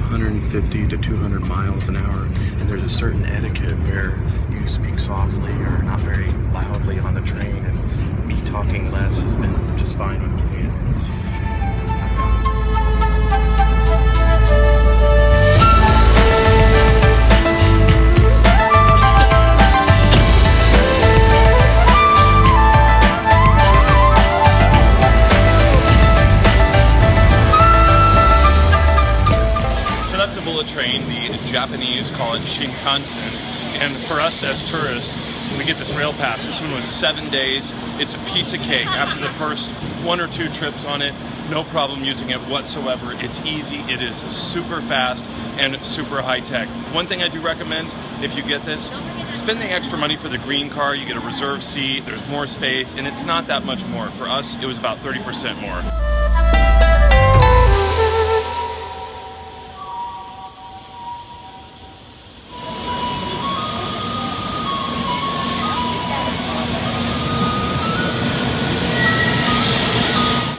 150 to 200 miles an hour, and there's a certain etiquette where you speak softly or not very loudly on the train, and me talking less has been just fine with me. Train, the Japanese call it Shinkansen, and for us as tourists, we get this rail pass. This one was 7 days. It's a piece of cake. After the first 1 or 2 trips on it, no problem using it whatsoever. It's easy, it is super fast and super high tech. One thing I do recommend, if you get this, spend the extra money for the green car. You get a reserved seat, there's more space, and it's not that much more. For us, it was about 30% more.